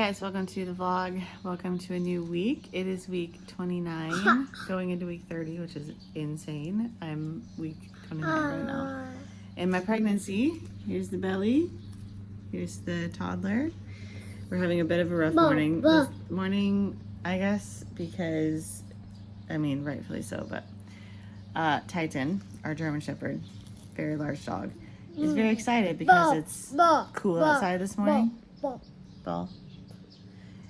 guys, welcome to the vlog. Welcome to a new week. It is week 29, going into week 30, which is insane. I'm week 29 right now. In my pregnancy, here's the belly, here's the toddler. We're having a bit of a rough morning this morning, I guess, because, I mean, rightfully so, but Titan, our German Shepherd, very large dog, is very excited because it's cool outside this morning. Ball.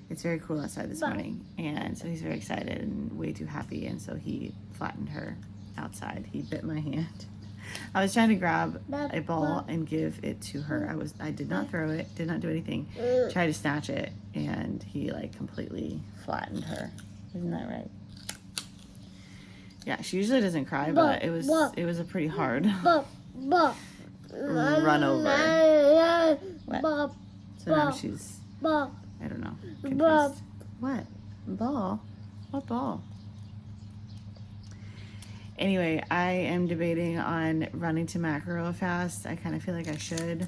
It's very cool outside this morning, and so he's very excited and way too happy, and so he flattened her outside. He bit my hand. I was trying to grab a ball and give it to her. I did not throw it, did not do anything. Tried to snatch it, and he like completely flattened her. Isn't that right? Yeah, she usually doesn't cry, but it was a pretty hard run over. What? So now she's, I don't know, confused. What? Ball? What ball? Anyway, I am debating on running to Macro fast. I kind of feel like I should,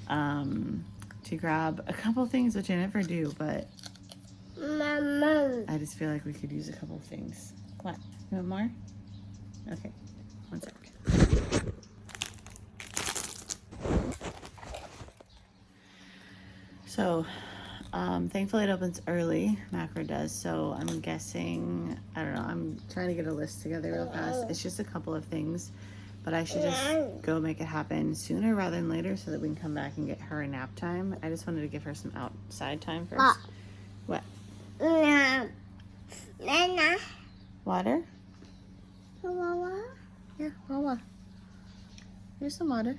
to grab a couple things, which I never do, but I just feel like we could use a couple things. What? You want more? Okay, one sec. So, thankfully it opens early, Macro does, so I'm guessing, I don't know, I'm trying to get a list together real fast. It's just a couple of things, but I should just go make it happen sooner rather than later so that we can come back and get her a nap time. I just wanted to give her some outside time first. What? Water? Yeah, Wawa. Here's some water.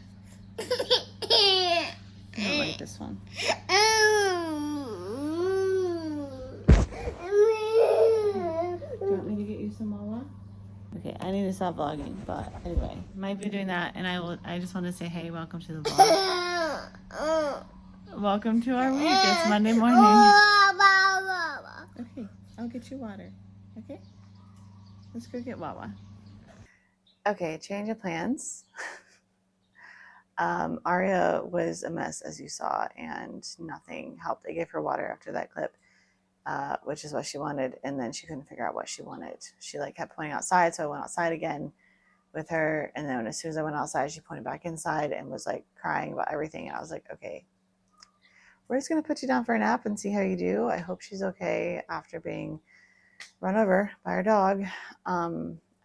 I don't like this one. Do you want me to get you some Wawa? Okay, I need to stop vlogging, but anyway, might be doing that, and I just want to say, hey, welcome to the vlog. Welcome to our week. It's Monday morning. Okay, I'll get you water. Okay? Let's go get Wawa. Okay, change of plans. Aria was a mess, as you saw, and nothing helped. I gave her water after that clip, which is what she wanted, and then she couldn't figure out what she wanted. She like kept pointing outside, so I went outside again with her, and then as soon as I went outside, she pointed back inside and was like crying about everything, and I was like, okay, we're just gonna put you down for a nap and see how you do. I hope she's okay after being run over by our dog.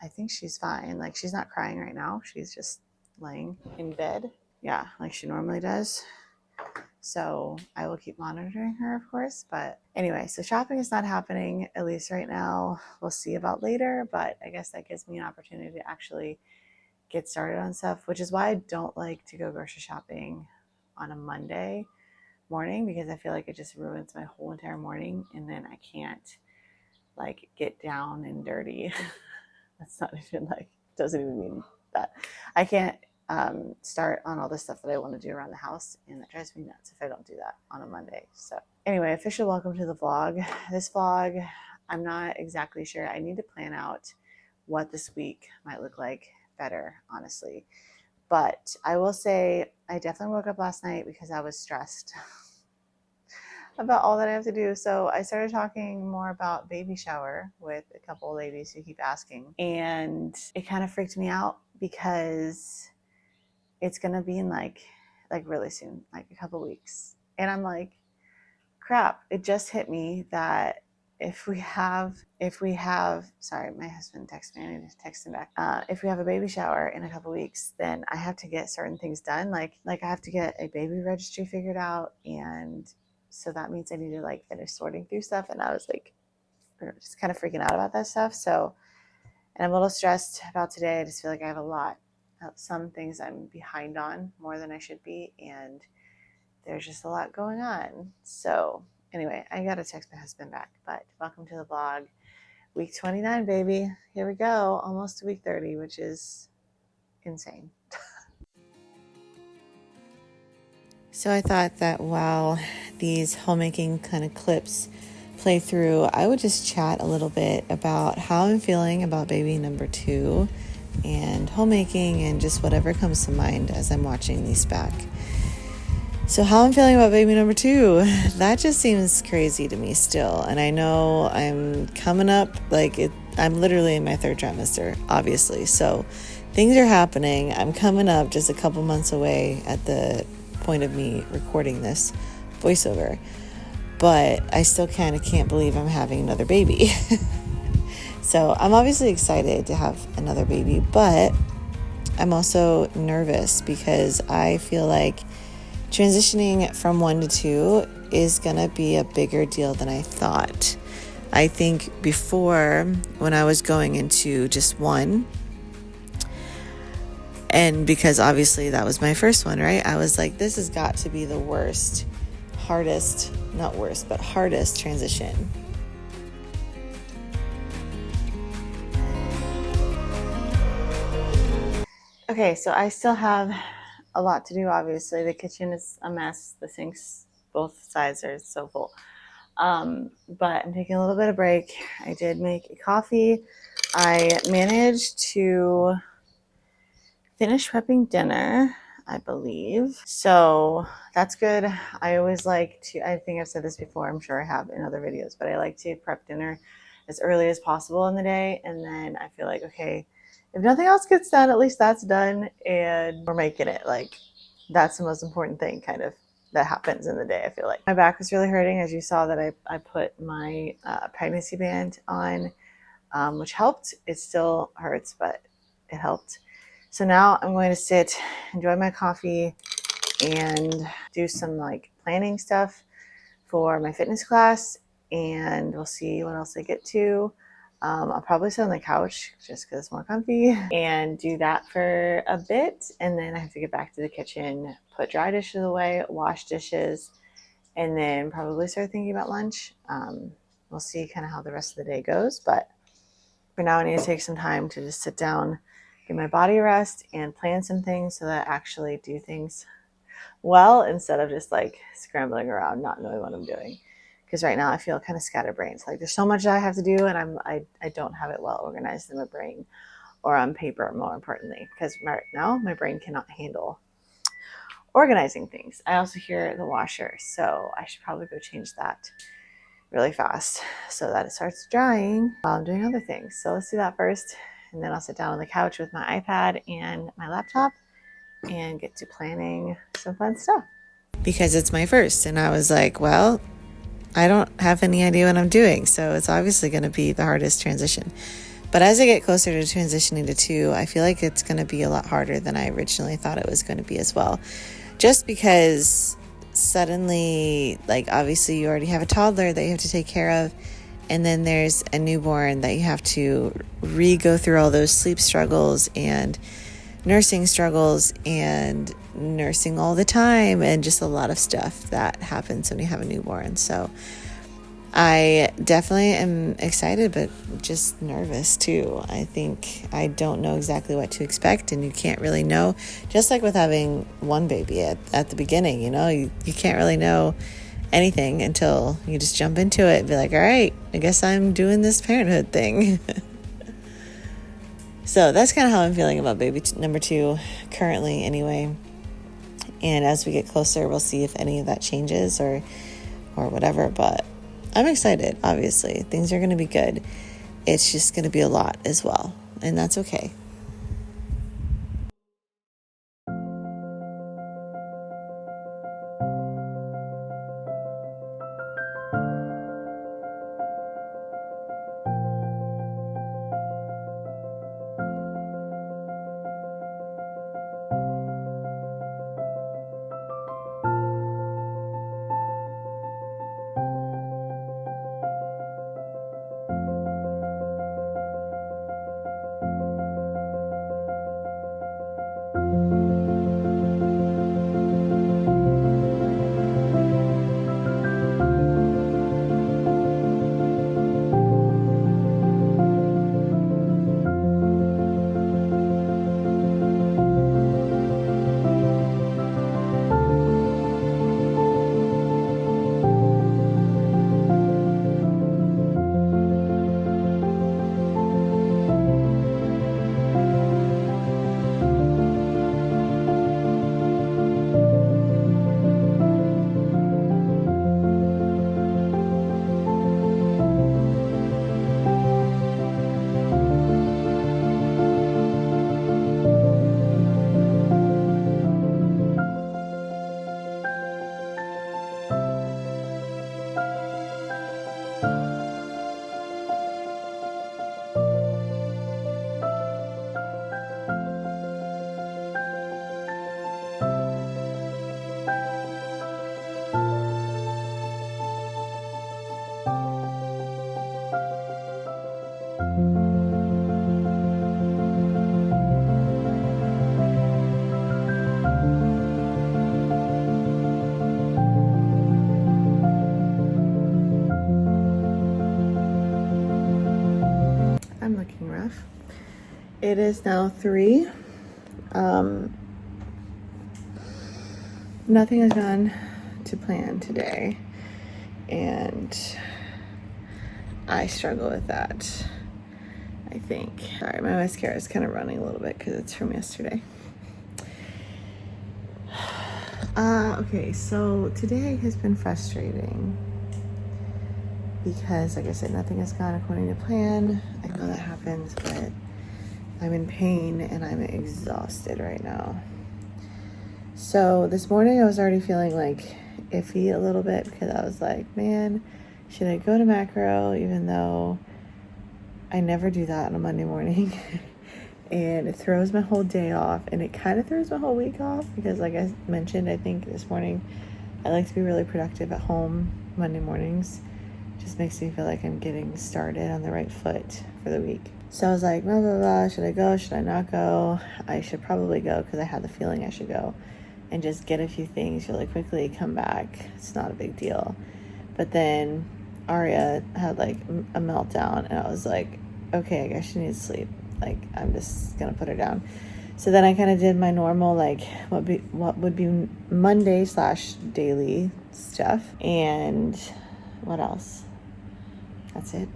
I think she's fine. Like, she's not crying right now. She's just laying in bed. Yeah, like she normally does. So I will keep monitoring her, of course. But anyway, so shopping is not happening, at least right now. We'll see about later, but I guess that gives me an opportunity to actually get started on stuff, which is why I don't like to go grocery shopping on a Monday morning, because I feel like it just ruins my whole entire morning, and then I can't like get down and dirty. That's not even like, doesn't even mean that. I can't start on all the stuff that I want to do around the house, and that drives me nuts if I don't do that on a Monday. So anyway, official welcome to the vlog. This vlog, I'm not exactly sure. I need to plan out what this week might look like better, honestly. But I will say I definitely woke up last night because I was stressed about all that I have to do. So I started talking more about baby shower with a couple of ladies who keep asking, and it kind of freaked me out because it's gonna be in like really soon, like a couple weeks. And I'm like, crap, it just hit me that if we have, sorry, my husband texted me, I need to text him back. If we have a baby shower in a couple weeks, then I have to get certain things done. Like I have to get a baby registry figured out, and so that means I need to like finish sorting through stuff. And I was like, just kind of freaking out about that stuff. So, and I'm a little stressed about today. I just feel like I have a lot, some things I'm behind on more than I should be. And there's just a lot going on. So anyway, I got to text my husband back, but welcome to the vlog. Week 29, baby. Here we go. Almost to week 30, which is insane. So I thought that while these homemaking kind of clips play through, I would just chat a little bit about how I'm feeling about baby number 2 and homemaking and just whatever comes to mind as I'm watching these back. So how I'm feeling about baby number 2, that just seems crazy to me still. And I know I'm coming up, I'm literally in my 3rd trimester, obviously. So things are happening. I'm coming up just a couple months away at the point of me recording this voiceover. But I still kind of can't believe I'm having another baby. So I'm obviously excited to have another baby, but I'm also nervous because I feel like transitioning from 1 to 2 is going to be a bigger deal than I thought. I think before, when I was going into just 1, and because obviously that was my first one, right? I was like, this has got to be the hardest transition. Okay, so I still have a lot to do, obviously. The kitchen is a mess. The sinks, both sides are so full. But I'm taking a little bit of break. I did make a coffee. I managed to finish prepping dinner, I believe. So that's good. I always like to, I think I've said this before, I'm sure I have in other videos, but I like to prep dinner as early as possible in the day. And then I feel like, okay, if nothing else gets done, at least that's done and we're making it. Like, that's the most important thing kind of that happens in the day, I feel like. My back was really hurting, as you saw that I put my pregnancy band on, which helped. It still hurts, but it helped. So now I'm going to sit, enjoy my coffee, and do some planning stuff for my fitness class, and we'll see what else I get to. I'll probably sit on the couch just because it's more comfy and do that for a bit, and then I have to get back to the kitchen, put dry dishes away, wash dishes, and then probably start thinking about lunch. We'll see kind of how the rest of the day goes, but for now I need to take some time to just sit down, give my body a rest, and plan some things so that I actually do things well instead of just scrambling around, not knowing what I'm doing. Because right now I feel kind of scatterbrained. There's so much that I have to do, and I don't have it well organized in my brain or on paper, more importantly, because right now my brain cannot handle organizing things. I also hear the washer, so I should probably go change that really fast so that it starts drying while I'm doing other things. So let's do that first, and then I'll sit down on the couch with my iPad and my laptop and get to planning some fun stuff. Because it's my first, and I was like, well, I don't have any idea what I'm doing, so it's obviously going to be the hardest transition. But as I get closer to transitioning to 2, I feel like it's going to be a lot harder than I originally thought it was going to be as well. Just because suddenly, obviously you already have a toddler that you have to take care of, and then there's a newborn that you have to go through all those sleep struggles and nursing struggles and nursing all the time, and just a lot of stuff that happens when you have a newborn. So I definitely am excited, but just nervous too. I think I don't know exactly what to expect, and you can't really know. Just like with having one baby at the beginning, you can't really know anything until you just jump into it and be like, all right, I guess I'm doing this parenthood thing. So that's kind of how I'm feeling about baby number 2 currently anyway. And as we get closer, we'll see if any of that changes or whatever. But I'm excited, obviously. Things are going to be good. It's just going to be a lot as well. And that's okay. It is now 3. Nothing has gone to plan today, and I struggle with that, I think. Sorry, my mascara is kind of running a little bit because it's from yesterday. Okay, so today has been frustrating because, like I said, nothing has gone according to plan. I know that happens, but I'm in pain and I'm exhausted right now. So this morning I was already feeling like iffy a little bit because I was like, man, should I go to macro even though I never do that on a Monday morning? And it throws my whole day off, and it kind of throws my whole week off because, like I mentioned, I think this morning, I like to be really productive at home Monday mornings. Just makes me feel like I'm getting started on the right foot for the week. So I was like, blah, blah, blah, should I go? Should I not go? I should probably go because I had the feeling I should go and just get a few things really quickly, come back. It's not a big deal. But then Aria had like a meltdown, and I was like, okay, I guess she needs sleep. Like, I'm just gonna put her down. So then I kind of did my normal, like, what would be Monday/daily stuff. And what else? That's it.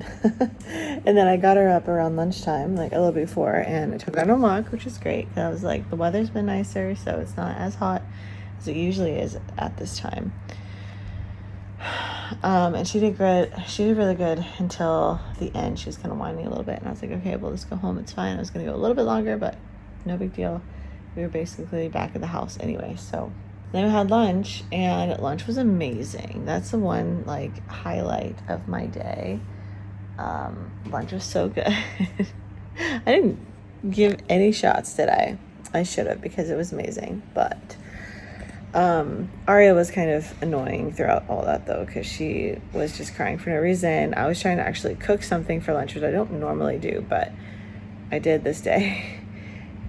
And then I got her up around lunchtime, like a little before, and I took her on a walk, which is great because I was like, the weather's been nicer, so it's not as hot as it usually is at this time. And she did good. She did really good until the end. She was kind of whining a little bit, and I was like, okay, well, let's go home. It's fine. I was going to go a little bit longer, but no big deal. We were basically back at the house anyway. So then we had lunch, and lunch was amazing. That's the one, like, highlight of my day. Lunch was so good. I didn't give any shots, did I? I should have, because it was amazing, but Aria was kind of annoying throughout all that though, because she was just crying for no reason. I was trying to actually cook something for lunch, which I don't normally do, but I did this day.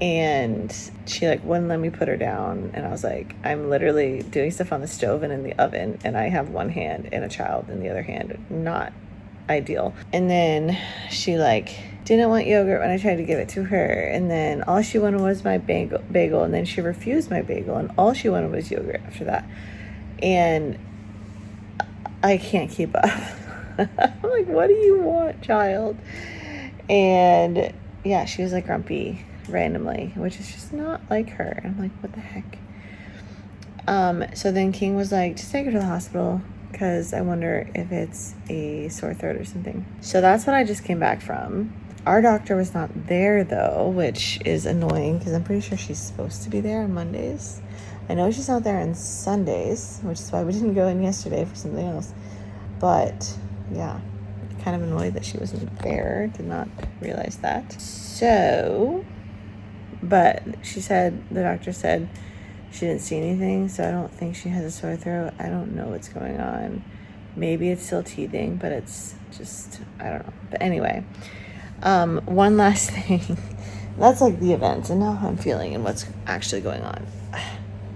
And she like wouldn't let me put her down, and I was like, I'm literally doing stuff on the stove and in the oven, and I have one hand and a child in the other hand. Not ideal. And then she like didn't want yogurt when I tried to give it to her, and then all she wanted was my bagel, and then she refused my bagel, and all she wanted was yogurt after that. And I can't keep up. I'm like, what do you want, child? And yeah, she was like grumpy randomly, which is just not like her. I'm like, what the heck? So then King was like, just take her to the hospital because I wonder if it's a sore throat or something. So that's what I just came back from. Our doctor was not there though, which is annoying because I'm pretty sure she's supposed to be there on Mondays. I know she's not there on Sundays, which is why we didn't go in yesterday for something else. But yeah, kind of annoyed that she wasn't there. Did not realize that. So, but the doctor said she didn't see anything, so I don't think she has a sore throat. I don't know what's going on. Maybe it's still teething, but it's just, I don't know. But anyway, one last thing. That's like the events and how I'm feeling and what's actually going on.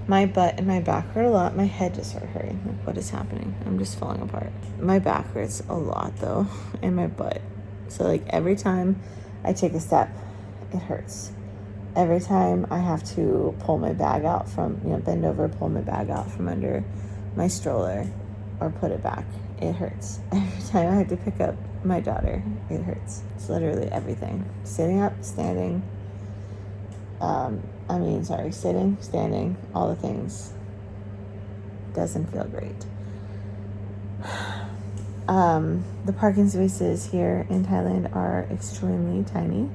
My butt and my back hurt a lot. My head just started hurting. Like, what is happening? I'm just falling apart. My back hurts a lot though, and my butt. So like every time I take a step, it hurts. Every time I have to pull my bag out from, bend over, pull my bag out from under my stroller or put it back, it hurts. Every time I have to pick up my daughter, it hurts. It's literally everything. Sitting up, standing, sitting, standing, all the things. Doesn't feel great. The parking spaces here in Thailand are extremely tiny,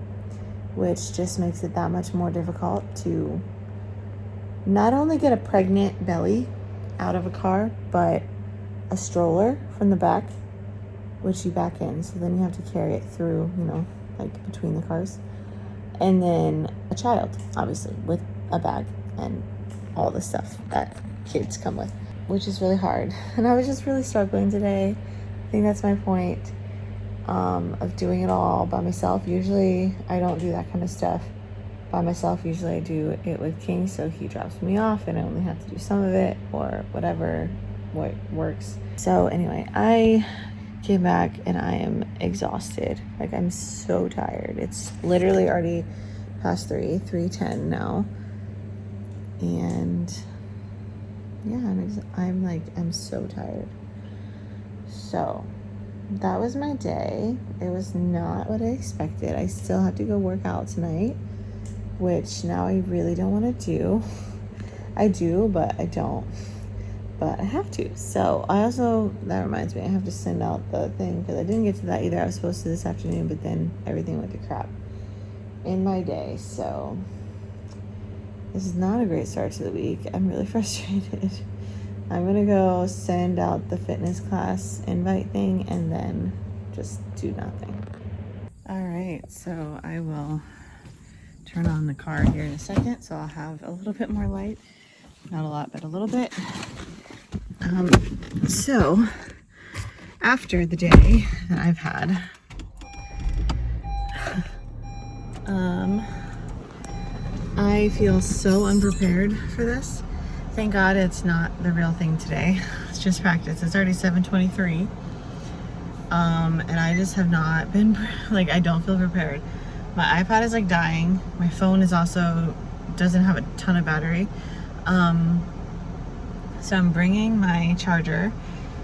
which just makes it that much more difficult to not only get a pregnant belly out of a car, but a stroller from the back, which you back in. So then you have to carry it through, like between the cars. And then a child, obviously, with a bag and all the stuff that kids come with, which is really hard. And I was just really struggling today. I think that's my point. Of doing it all by myself. Usually I don't do that kind of stuff by myself. Usually I do it with King, so he drops me off and I only have to do some of it or whatever what works. So anyway, I came back and I am exhausted. Like, I'm so tired. It's literally already past 3, 3:10 now. And yeah, I'm so tired. So that was my day. It was not what I expected. I still have to go work out tonight, which now I really don't want to do. I do, but I don't. But I have to. So that reminds me, I have to send out the thing because I didn't get to that either. I was supposed to this afternoon, but then everything went to crap in my day. So this is not a great start to the week. I'm really frustrated. I'm gonna go send out the fitness class invite thing and then just do nothing. All right, so I will turn on the car here in a second, so I'll have a little bit more light. Not a lot, but a little bit. So after the day that I've had, I feel so unprepared for this. Thank God it's not the real thing today. It's just practice. It's already 7:23. And I just have not been, like, I don't feel prepared. My iPad is like dying. My phone is also, doesn't have a ton of battery. So I'm bringing my charger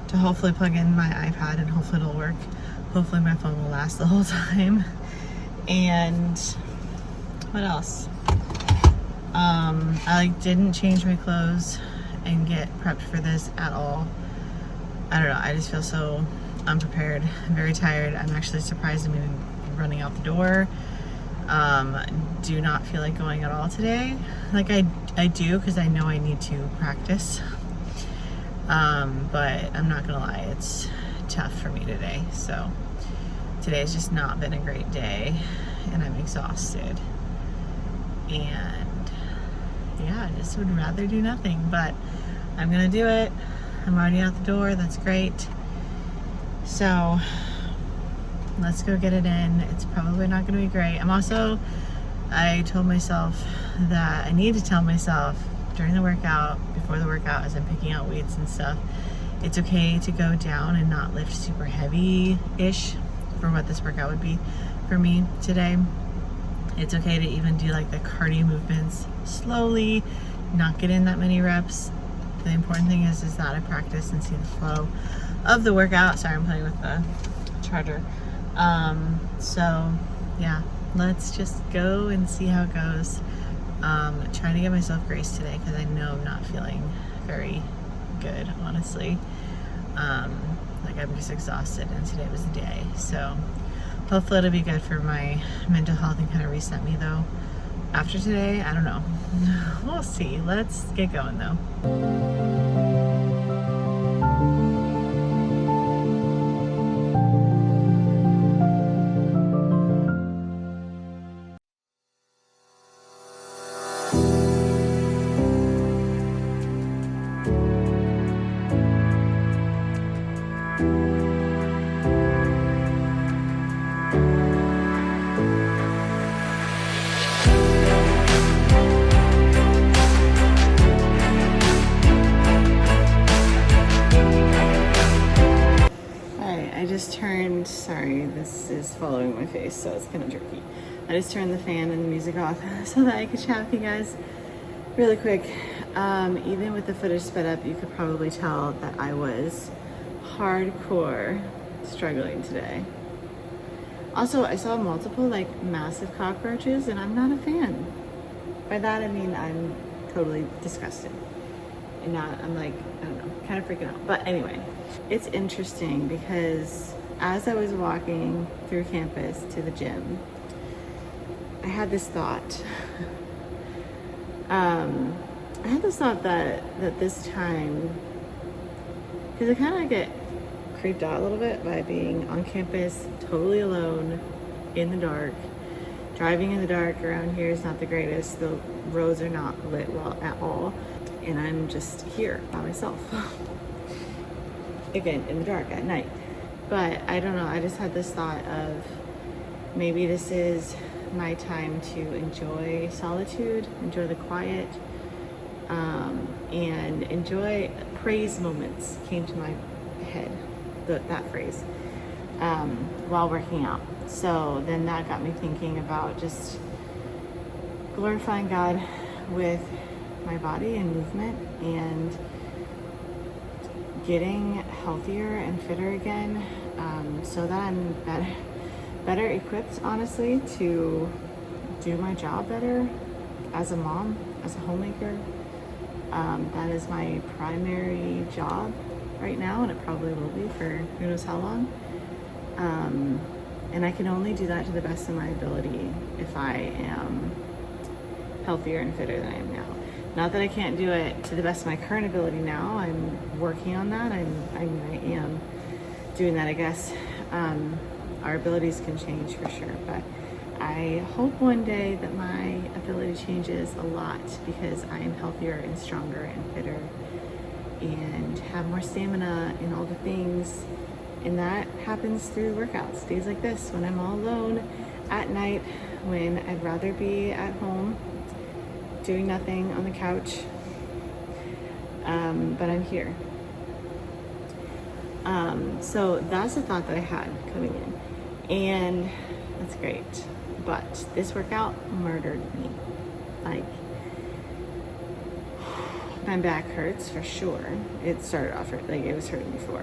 to hopefully plug in my iPad and hopefully it'll work. Hopefully my phone will last the whole time. And what else? I didn't change my clothes and get prepped for this at all. I don't know, I just feel so unprepared. I'm very tired. I'm actually surprised I'm even running out the door. Do not feel like going at all today. Like I do, because I know I need to practice. But I'm not gonna lie, it's tough for me today. So today's just not been a great day and I'm exhausted. And yeah, I just would rather do nothing, but I'm gonna do it. I'm already out the door, that's great. So let's go get it in. It's probably not gonna be great. I told myself that I need to tell myself during the workout, before the workout, as I'm picking out weights and stuff, it's okay to go down and not lift super heavy-ish for what this workout would be for me today. It's okay to even do like the cardio movements slowly, not get in that many reps. The important thing is that I practice and see the flow of the workout. Sorry, I'm playing with the charger. So yeah, let's just go and see how it goes. Trying to give myself grace today because I know I'm not feeling very good, honestly. Like I'm just exhausted and today was the day. So hopefully it'll be good for my mental health and kind of reset me though. After today, I don't know. We'll see. Let's get going though. Sorry, this is following my face, so it's kind of jerky. I just turned the fan and the music off so that I could chat with you guys really quick. Even with the footage sped up, you could probably tell that I was hardcore struggling today. Also, I saw multiple like massive cockroaches and I'm not a fan. By that I mean I'm totally disgusted. And now I'm like, I don't know, kind of freaking out. But anyway, it's interesting because as I was walking through campus to the gym, I had this thought. I had this thought that this time, because I kind of get creeped out a little bit by being on campus, totally alone, in the dark. Driving in the dark around here is not the greatest. The roads are not lit well at all. And I'm just here by myself. Again, in the dark at night. But I don't know, I just had this thought of maybe this is my time to enjoy solitude, enjoy the quiet, and enjoy praise moments came to my head, that phrase, while working out. So then that got me thinking about just glorifying God with my body and movement and getting healthier and fitter again, so that I'm better equipped, honestly, to do my job better as a mom, as a homemaker. That is my primary job right now, and it probably will be for who knows how long. And I can only do that to the best of my ability if I am healthier and fitter than I am now. Not that I can't do it to the best of my current ability now. I'm working on that. I am doing that, I guess. Our abilities can change for sure, but I hope one day that my ability changes a lot because I am healthier and stronger and fitter and have more stamina and all the things. And that happens through workouts, days like this, when I'm all alone at night, when I'd rather be at home doing nothing on the couch, but I'm here. So that's the thought that I had coming in, and that's great. But this workout murdered me. Like, my back hurts for sure. It started off like it was hurting before.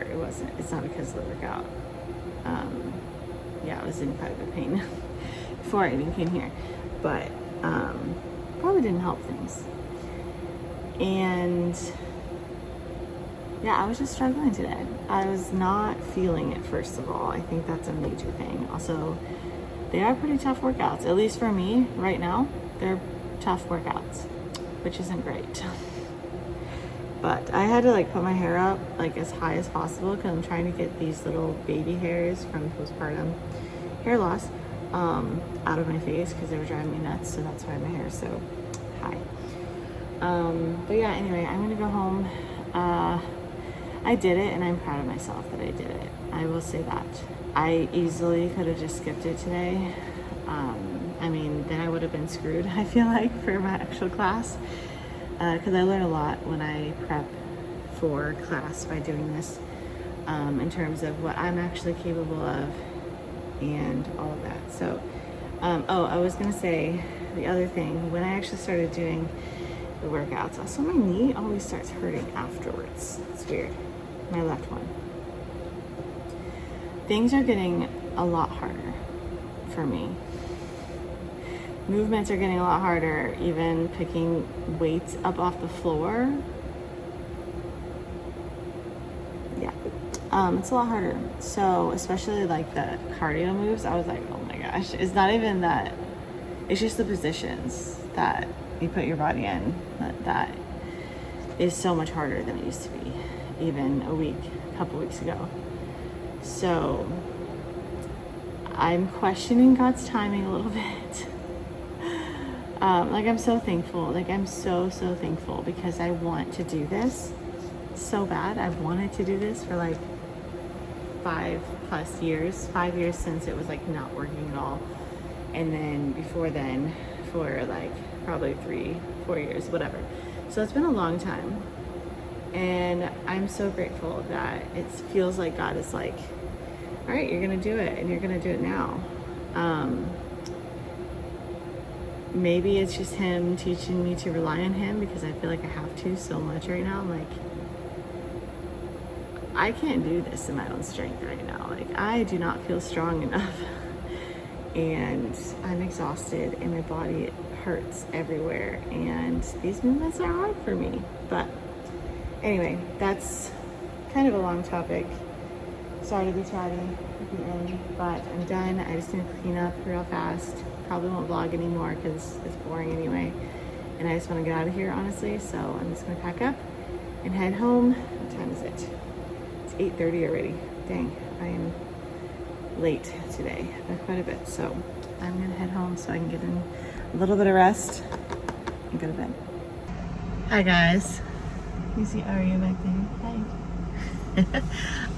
It's not because of the workout. Yeah, I was in quite a bit of pain before I even came here, but probably didn't help things. And yeah, I was just struggling today. I was not feeling it, first of all. I think that's a major thing. Also, they are pretty tough workouts, at least for me right now. They're tough workouts, which isn't great. But I had to like put my hair up like as high as possible because I'm trying to get these little baby hairs from postpartum hair loss out of my face because they were driving me nuts. So that's why my hair is so high. But yeah, anyway, I'm gonna go home. I did it, and I'm proud of myself that I did it. I will say that. I easily could have just skipped it today. I mean, then I would have been screwed, I feel like, for my actual class. Because I learn a lot when I prep for class by doing this, in terms of what I'm actually capable of and all of that. So, I was gonna say the other thing, when I actually started doing the workouts, also my knee always starts hurting afterwards. It's weird. My left one. Things are getting a lot harder for me. Movements are getting a lot harder, even picking weights up off the floor. Yeah, it's a lot harder. So especially like the cardio moves, I was like, oh my gosh, it's not even that, it's just the positions that you put your body in that is so much harder than it used to be, even a couple weeks ago. So I'm questioning God's timing a little bit. Like, I'm so thankful. Like, I'm so thankful because I want to do this so bad. I've wanted to do this for like 5+ years, 5 years since it was like not working at all. And then before then for like probably 3-4 years, whatever. So it's been a long time. And I'm so grateful that it feels like God is like, all right, you're going to do it, and you're going to do it now. Maybe it's just him teaching me to rely on him because I feel like I have to so much right now. I'm like, I can't do this in my own strength right now. Like, I do not feel strong enough. And I'm exhausted, and my body hurts everywhere. And these movements are hard for me. But anyway, that's kind of a long topic. Sorry to be chatty at the end, but I'm done. I just need to clean up real fast. Probably won't vlog anymore because it's boring anyway. And I just want to get out of here, honestly. So I'm just going to pack up and head home. What time is it? It's 8:30 already. Dang, I am late today by quite a bit. So I'm going to head home so I can get in a little bit of rest and go to bed. Hi, guys. You see Aria back there? Hi.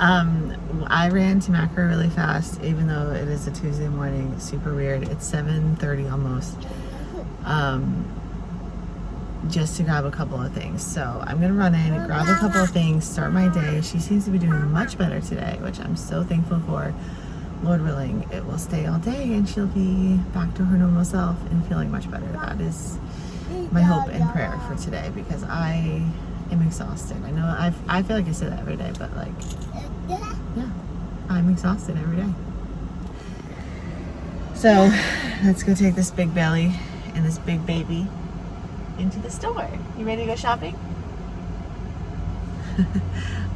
I ran to Macro really fast, even though it is a Tuesday morning. Super weird. It's 7:30 almost. Just to grab a couple of things. So I'm gonna run in, grab a couple of things, start my day. She seems to be doing much better today, which I'm so thankful for. Lord willing, it will stay all day and she'll be back to her normal self and feeling much better. That is my hope and prayer for today, because I am exhausted. I know I feel like I say that every day, but like, yeah, I'm exhausted every day. So let's go take this big belly and this big baby into the store. You ready to go shopping?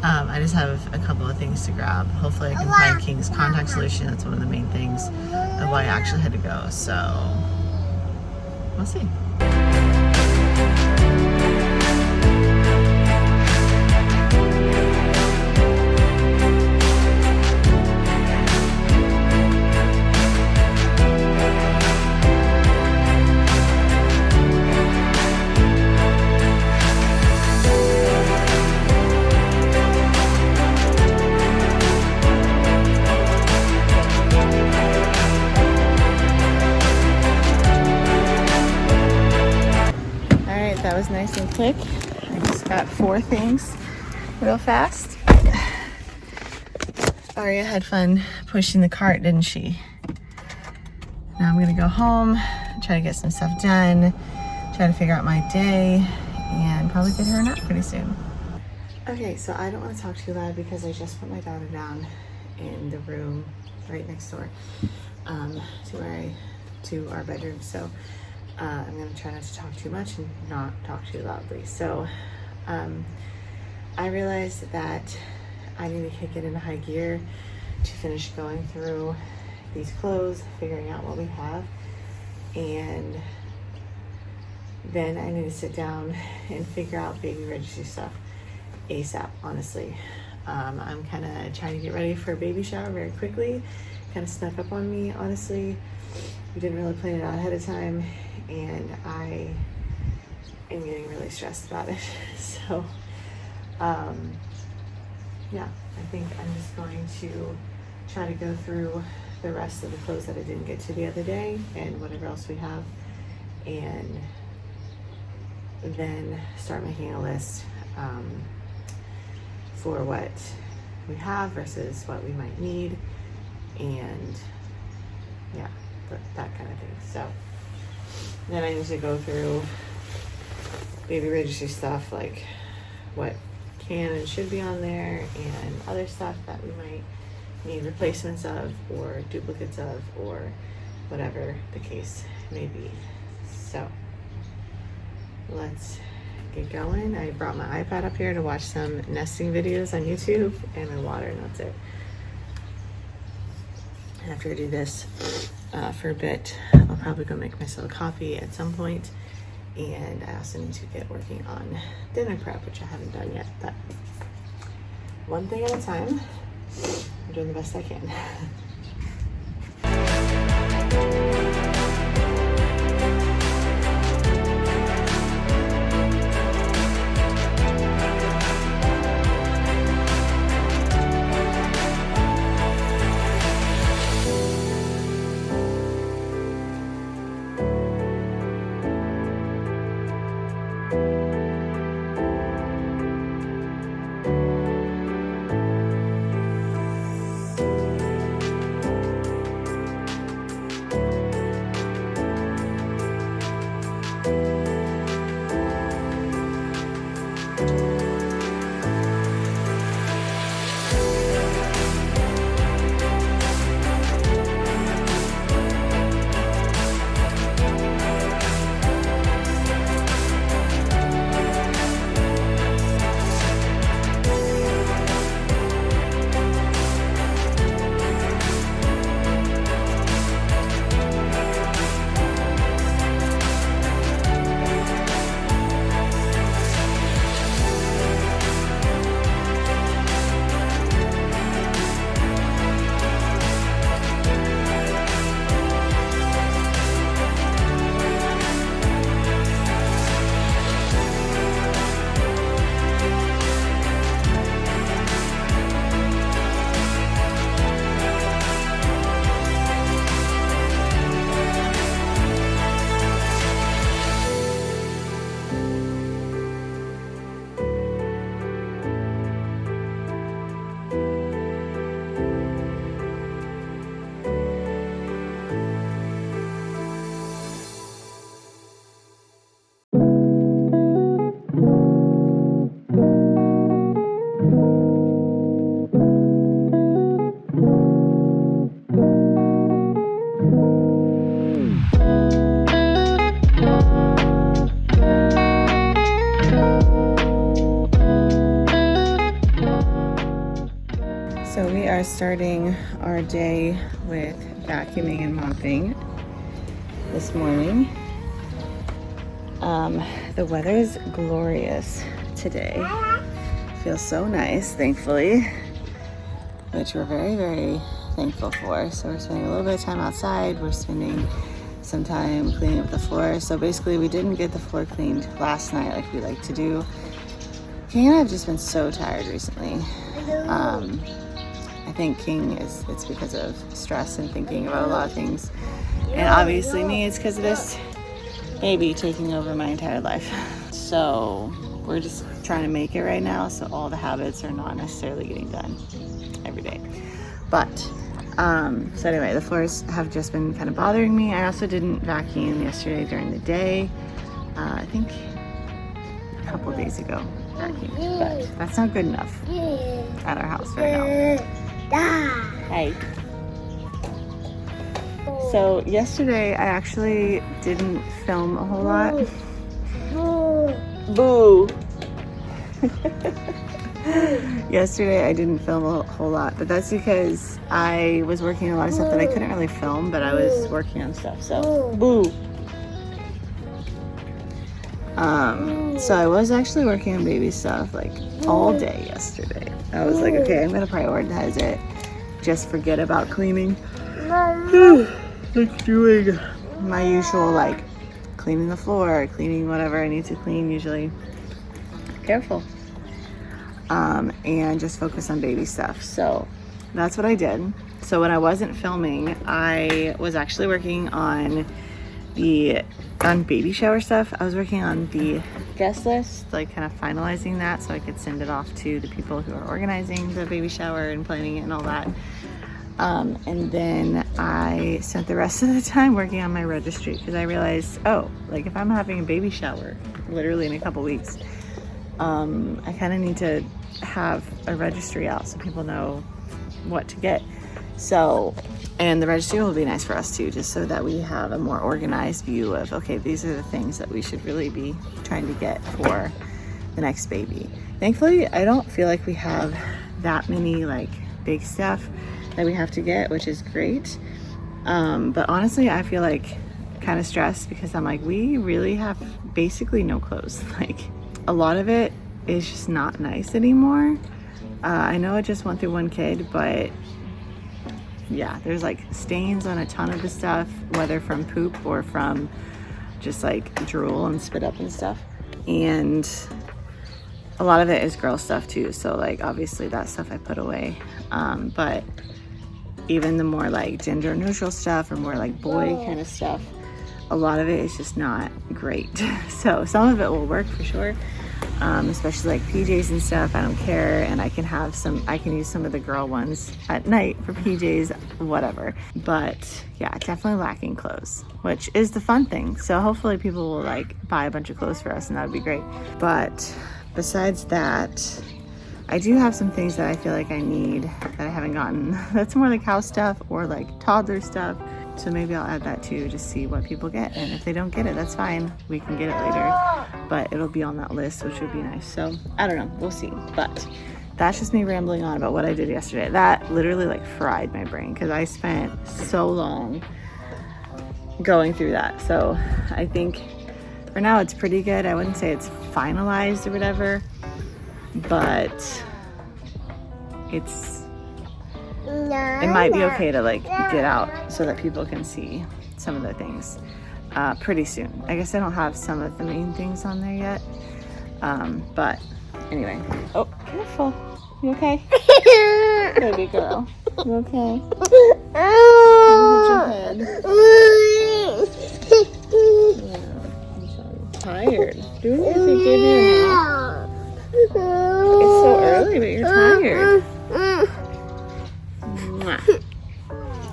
I just have a couple of things to grab. Hopefully I can find King's contact solution. That's one of the main things of why I actually had to go. So we'll see. That was nice and quick. I just got 4 things real fast. Aria had fun pushing the cart, didn't she? Now I'm gonna go home, try to get some stuff done, try to figure out my day, and probably get her a nap pretty soon. Okay, so I don't want to talk too loud because I just put my daughter down in the room right next door to our bedroom. So I'm gonna try not to talk too much and not talk too loudly. So I realized that I need to kick it into high gear to finish going through these clothes, figuring out what we have, and then I need to sit down and figure out baby registry stuff ASAP, honestly. I'm kind of trying to get ready for a baby shower very quickly. Kind of snuck up on me, honestly. We didn't really plan it out ahead of time, and I am getting really stressed about it. So, yeah, I think I'm just going to try to go through the rest of the clothes that I didn't get to the other day and whatever else we have, and then start making a list for what we have versus what we might need, and yeah, that kind of thing. So then I need to go through baby registry stuff, like what can and should be on there, and other stuff that we might need replacements of or duplicates of, or whatever the case may be. So let's get going. I brought my iPad up here to watch some nesting videos on YouTube, and my water, and that's it. After I do this for a bit, I'll probably go make myself a coffee at some point, and I also need to get working on dinner prep, which I haven't done yet, but one thing at a time. I'm doing the best I can. are starting our day with vacuuming and mopping this morning. The weather is glorious today. Feels so nice, thankfully, which we're very, very thankful for. So we're spending a little bit of time outside. We're spending some time cleaning up the floor. So basically we didn't get the floor cleaned last night like we like to do. King and I have just been so tired recently. I think King it's because of stress and thinking about a lot of things. And obviously me, it's because of this baby taking over my entire life. So we're just trying to make it right now, so all the habits are not necessarily getting done every day. But so anyway, the floors have just been kind of bothering me. I also didn't vacuum yesterday during the day. I think a couple days ago vacuumed, but that's not good enough at our house right now. Hey. So yesterday I actually didn't film a whole lot. Boo! Yesterday I didn't film a whole lot, but that's because I was working on a lot of stuff that I couldn't really film, but I was working on stuff, so boo! So I was actually working on baby stuff like all day yesterday. I was like, okay, I'm gonna prioritize it. Just forget about cleaning. Like doing my usual, like cleaning the floor, cleaning whatever I need to clean usually. Careful. And just focus on baby stuff. So that's what I did. So when I wasn't filming, I was actually working on baby shower stuff. I was working on the guest list, like kind of finalizing that so I could send it off to the people who are organizing the baby shower and planning it and all that. And then I spent the rest of the time working on my registry because I realized, oh, like if I'm having a baby shower literally in a couple weeks, I kind of need to have a registry out so people know what to get. So, and the registry will be nice for us too, just so that we have a more organized view of, okay, these are the things that we should really be trying to get for the next baby. Thankfully, I don't feel like we have that many like big stuff that we have to get, which is great. But honestly, I feel like kind of stressed because I'm like, we really have basically no clothes. Like a lot of it is just not nice anymore. I know it just went through one kid, but yeah, there's like stains on a ton of the stuff, whether from poop or from just like drool and spit up and stuff. And a lot of it is girl stuff too. So like obviously that stuff I put away. But even the more like gender neutral stuff or more like boy kind of stuff, a lot of it is just not great. So some of it will work for sure, especially like PJs and stuff. I don't care, and I can use some of the girl ones at night for PJs, whatever. But yeah, definitely lacking clothes, which is the fun thing. So hopefully people will like buy a bunch of clothes for us, and that would be great. But besides that, I do have some things that I feel like I need that I haven't gotten. That's more like house stuff or like toddler stuff. So maybe I'll add that too, just see what people get. And if they don't get it, that's fine. We can get it later. But it'll be on that list, which would be nice. So I don't know, we'll see. But that's just me rambling on about what I did yesterday. That literally like fried my brain because I spent so long going through that. So I think for now it's pretty good. I wouldn't say it's finalized or whatever, but it might be okay to like get out so that people can see some of the things pretty soon. I guess I don't have some of the main things on there yet, but anyway. Oh, careful. You okay? Baby girl. You okay? Hit your head. Yeah, I'm sorry. Tired. Do you think they gave you a nap? It's so early, but you're tired.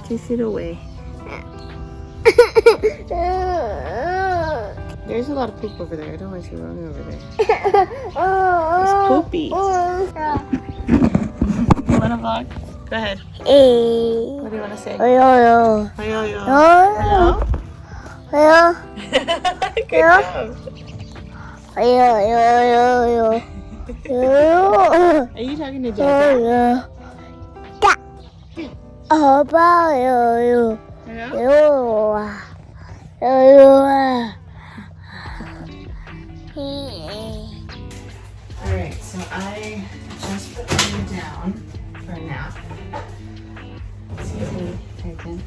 Kiss it away. There's a lot of poop over there. I don't want you running over there. It's poopy. You want to vlog? Go ahead. What do you want to say? Hello. Hello. Hello. Good job. Are you talking to Dad? All right, so I just put him down for a nap. Excuse me, Creighton.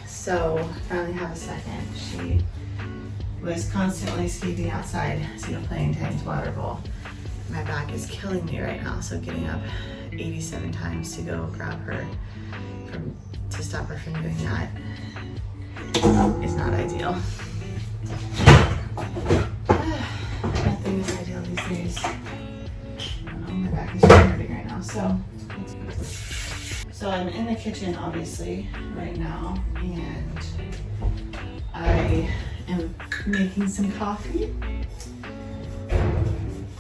So finally have a second. She was constantly escaping outside, playing Titan's water bowl. My back is killing me right now, so getting up 87 times to go grab her to stop her from doing that is not ideal. Nothing is ideal these days. I don't know, my back is really hurting right now, so I'm in the kitchen obviously right now, and I am making some coffee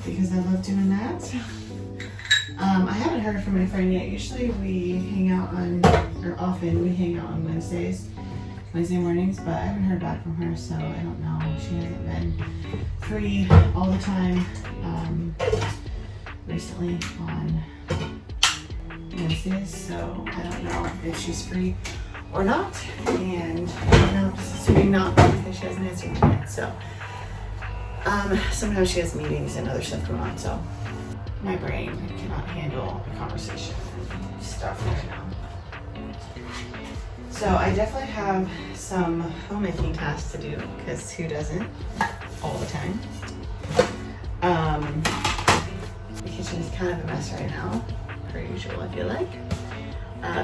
because I love doing that. I haven't heard from my friend yet. Usually we hang out often we hang out on Wednesday mornings, but I haven't heard back from her, so I don't know. She hasn't been free all the time recently on Wednesdays, so I don't know if she's free or not, and I'm just assuming not because she hasn't answered me yet. So sometimes she has meetings and other stuff going on, so my brain cannot handle a conversation and stuff right now. So I definitely have some homemaking tasks to do, because who doesn't all the time. The kitchen is kind of a mess right now, per usual, I feel like.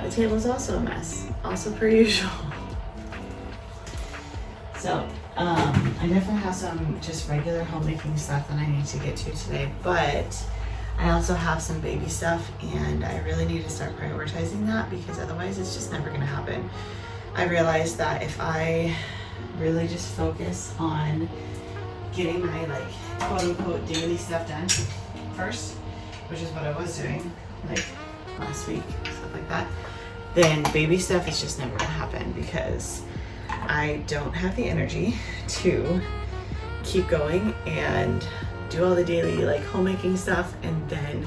The table is also a mess, also per usual. So I definitely have some just regular homemaking stuff that I need to get to today, but I also have some baby stuff, and I really need to start prioritizing that, because otherwise it's just never gonna happen. I realized that if I really just focus on getting my quote unquote daily stuff done first, which is what I was doing last week, stuff like that, then baby stuff is just never gonna happen, because I don't have the energy to keep going and do all the daily homemaking stuff and then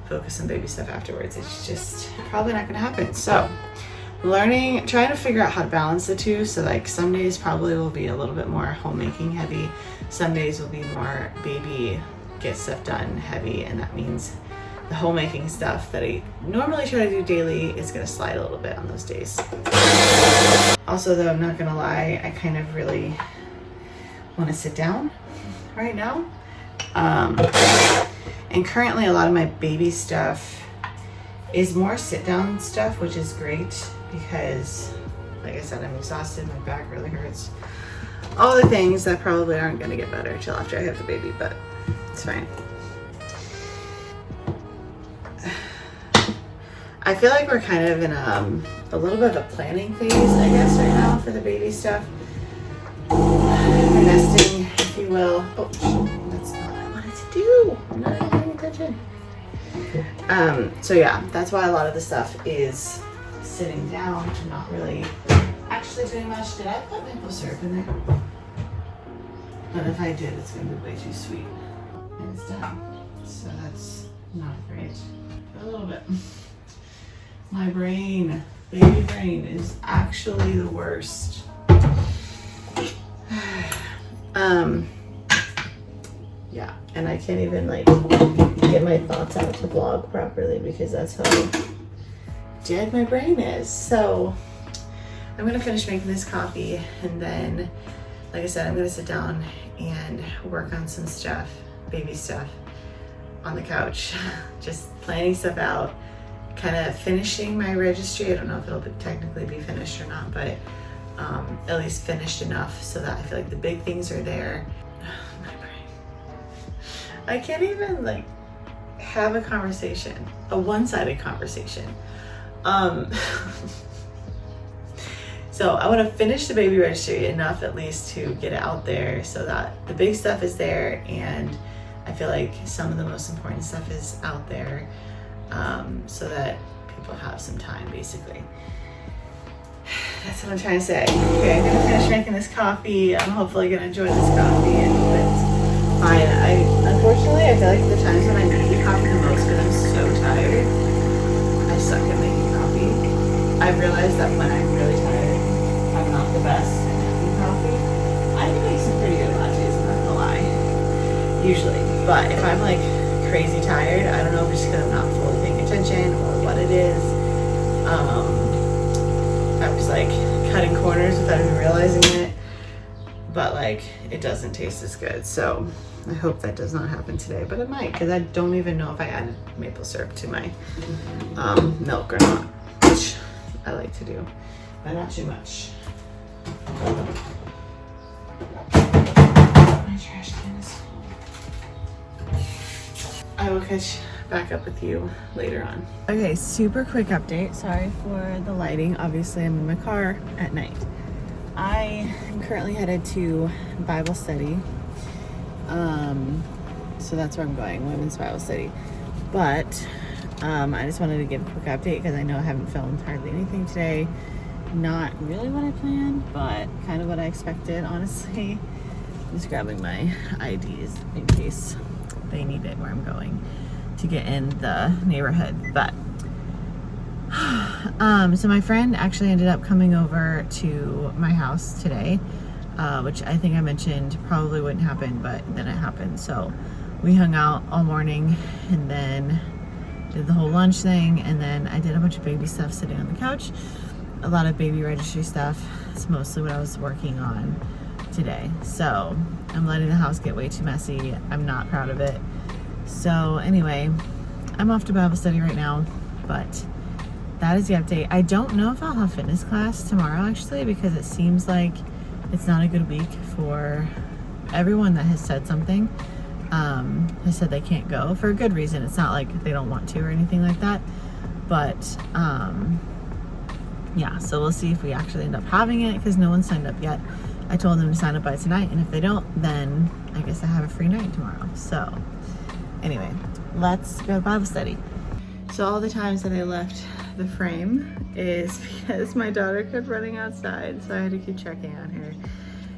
focus on baby stuff afterwards. It's just probably not gonna happen. So trying to figure out how to balance the two. So some days probably will be a little bit more homemaking heavy. Some days will be more baby get stuff done heavy, and that means the homemaking stuff that I normally try to do daily is gonna slide a little bit on those days. Also though, I'm not gonna lie, I kind of really wanna sit down right now. And currently a lot of my baby stuff is more sit down stuff, which is great because, like I said, I'm exhausted, my back really hurts. All the things that probably aren't gonna get better till after I have the baby, but it's fine. I feel like we're kind of in a little bit of a planning phase, I guess, right now for the baby stuff. Nesting, if you will. Oh, that's not what I wanted to do. I'm not even paying attention. So yeah, that's why a lot of the stuff is sitting down and not really actually doing much. Did I put maple syrup in there? But if I did, it's gonna be way too sweet. And it's done. So that's not great. A little bit. My brain, baby brain, is actually the worst. Yeah, and I can't even get my thoughts out to vlog properly because that's how dead my brain is. So I'm gonna finish making this coffee, and then, like I said, I'm gonna sit down and work on some stuff, baby stuff, on the couch. Just planning stuff out, kind of finishing my registry. I don't know if it'll technically be finished or not, but at least finished enough so that I feel like the big things are there. My brain. I can't even have a conversation, a one-sided conversation. So I want to finish the baby registry enough at least to get it out there so that the big stuff is there, and I feel like some of the most important stuff is out there, so that people have some time, basically. That's what I'm trying to say. Okay, I'm gonna finish making this coffee. I'm hopefully gonna enjoy this coffee, and it's fine. I'm unfortunately, I feel like the times when I make coffee the most because I'm so tired, I suck at making coffee. I've realized that when I'm really tired, I'm not the best at making coffee. I can make some pretty good lattes, I'm not gonna lie, usually. But if I'm like crazy tired, I don't know if it's because I'm not fully paying attention or what it is. I'm just like cutting corners without even realizing it. But like it doesn't taste as good, so I hope that does not happen today, but it might, because I don't even know if I added maple syrup to my milk or not, which I like to do, but not too much. My trash can is full. I will catch back up with you later on. Okay, super quick update. Sorry for the lighting. Obviously, I'm in my car at night. I am currently headed to Bible study. So that's where I'm going, Women's Bible Study. But I just wanted to give a quick update because I know I haven't filmed hardly anything today. Not really what I planned, but kind of what I expected, honestly. I'm just grabbing my IDs in case they need it where I'm going to get in the neighborhood. But so my friend actually ended up coming over to my house today, which I think I mentioned probably wouldn't happen, but then it happened. So we hung out all morning and then did the whole lunch thing, and then I did a bunch of baby stuff sitting on the couch. A lot of baby registry stuff. It's mostly what I was working on today. So I'm letting the house get way too messy. I'm not proud of it. So anyway, I'm off to Bible study right now, but that is the update. I don't know if I'll have fitness class tomorrow actually, because it seems like it's not a good week for everyone that has said something. Has said they can't go for a good reason. It's not like they don't want to or anything like that. But yeah, so we'll see if we actually end up having it because no one signed up yet. I told them to sign up by tonight, and if they don't, then I guess I have a free night tomorrow. So anyway, let's go to Bible study. So all the times that I left the frame is because my daughter kept running outside, so I had to keep checking on her.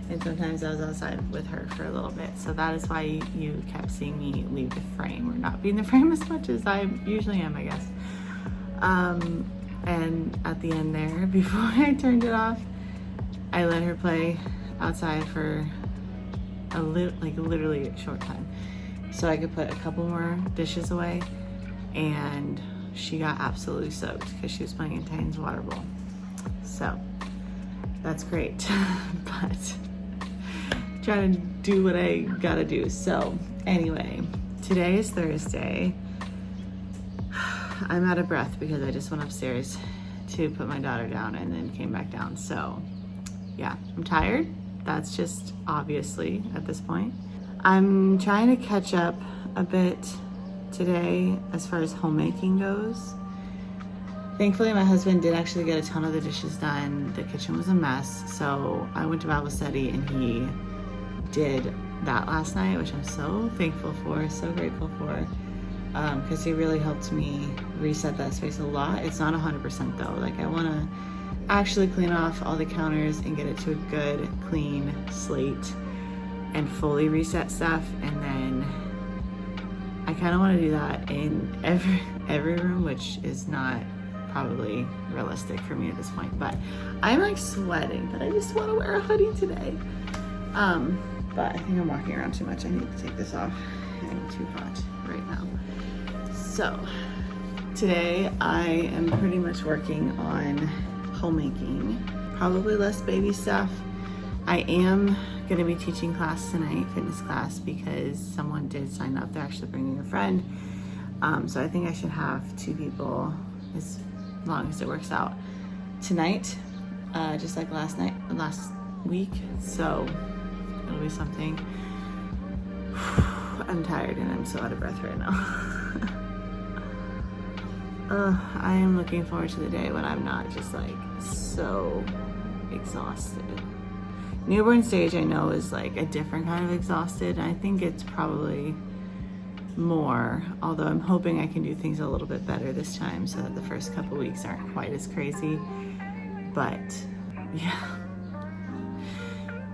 And sometimes I was outside with her for a little bit. So that is why you kept seeing me leave the frame or not be in the frame as much as I usually am, I guess. And at the end there, before I turned it off, I let her play outside for literally a short time. So I could put a couple more dishes away, and she got absolutely soaked because she was playing in Titan's water bowl. So that's great, but trying to do what I gotta do. So anyway, today is Thursday. I'm out of breath because I just went upstairs to put my daughter down and then came back down. So yeah, I'm tired. That's just obviously at this point. I'm trying to catch up a bit today as far as homemaking goes. Thankfully, my husband did actually get a ton of the dishes done. The kitchen was a mess, so I went to Bible study and he did that last night, which I'm so thankful for, so grateful for, because he really helped me reset that space a lot. It's not 100% though. Like, I want to actually clean off all the counters and get it to a good, clean slate and fully reset stuff, and then I kind of want to do that in every room, which is not probably realistic for me at this point, but I'm like sweating, but I just want to wear a hoodie today. But I think I'm walking around too much. I need to take this off. I'm too hot right now. So today I am pretty much working on homemaking, probably less baby stuff. I am going to be teaching class tonight, fitness class, because someone did sign up. They're actually bringing a friend. So I think I should have 2 people as long as it works out tonight, just like last week. So it'll be something. I'm tired and I'm so out of breath right now. I am looking forward to the day when I'm not just like so exhausted. Newborn stage, I know, is like a different kind of exhausted. I think it's probably more, although I'm hoping I can do things a little bit better this time so that the first couple weeks aren't quite as crazy. But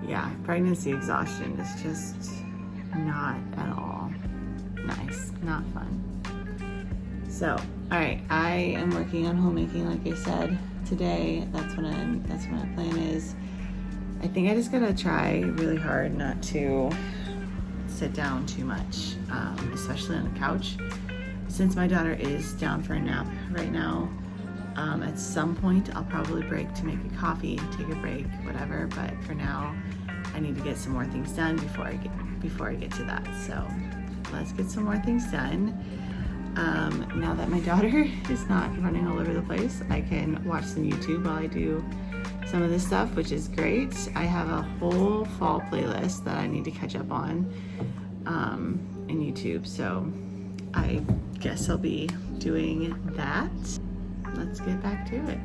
yeah, pregnancy exhaustion is just not at all nice, not fun. So, all right, I am working on homemaking, like I said today. That's what my plan is. I think I just gotta try really hard not to sit down too much, especially on the couch. Since my daughter is down for a nap right now, at some point I'll probably break to make a coffee, take a break, whatever. But for now, I need to get some more things done before I get to that. So let's get some more things done. Now that my daughter is not running all over the place, I can watch some YouTube while I do some of this stuff, which is great. I have a whole fall playlist that I need to catch up on in YouTube, so I guess I'll be doing that. Let's get back to it.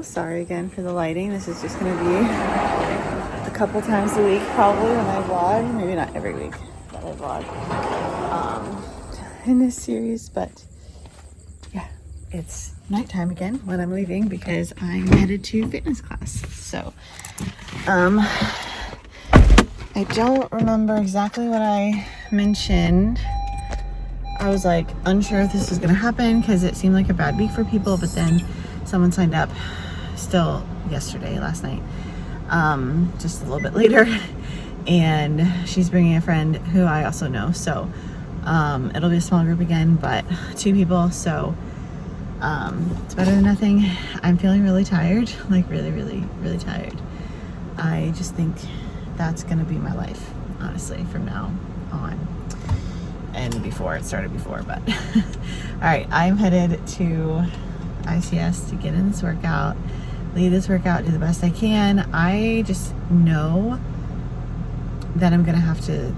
Sorry again for the lighting. This is just going to be a couple times a week probably when I vlog. Maybe not every week that I vlog in this series, but yeah, it's nighttime again when I'm leaving because I'm headed to fitness class. So I don't remember exactly what I mentioned. I was like unsure if this was going to happen because it seemed like a bad week for people, but then someone signed up still last night. just a little bit later. And she's bringing a friend who I also know. So it'll be a small group again, but 2 people. So it's better than nothing. I'm feeling really tired, like really, really, really tired. I just think that's gonna be my life, honestly, from now on. And before, it started before, but all right, I'm headed to ICS to get in this workout, lead this workout, do the best I can. I just know that I'm gonna have to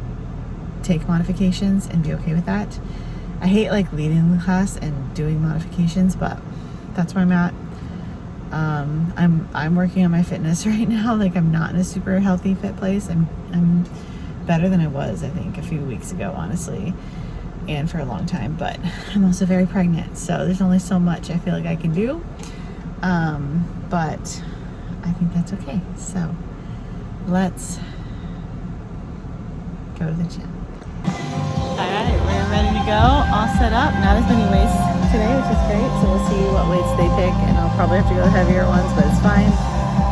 take modifications and be okay with that. I hate like leading the class and doing modifications, but that's where I'm at. I'm working on my fitness right now. Like, I'm not in a super healthy fit place. I'm better than I was, I think, a few weeks ago, honestly, and for a long time. But I'm also very pregnant, so there's only so much I feel like I can do. But I think that's okay. So let's go to the gym. Alright, we're ready to go, all set up. Not as many weights today, which is great, so we'll see what weights they pick, and I'll probably have to go heavier ones, but it's fine.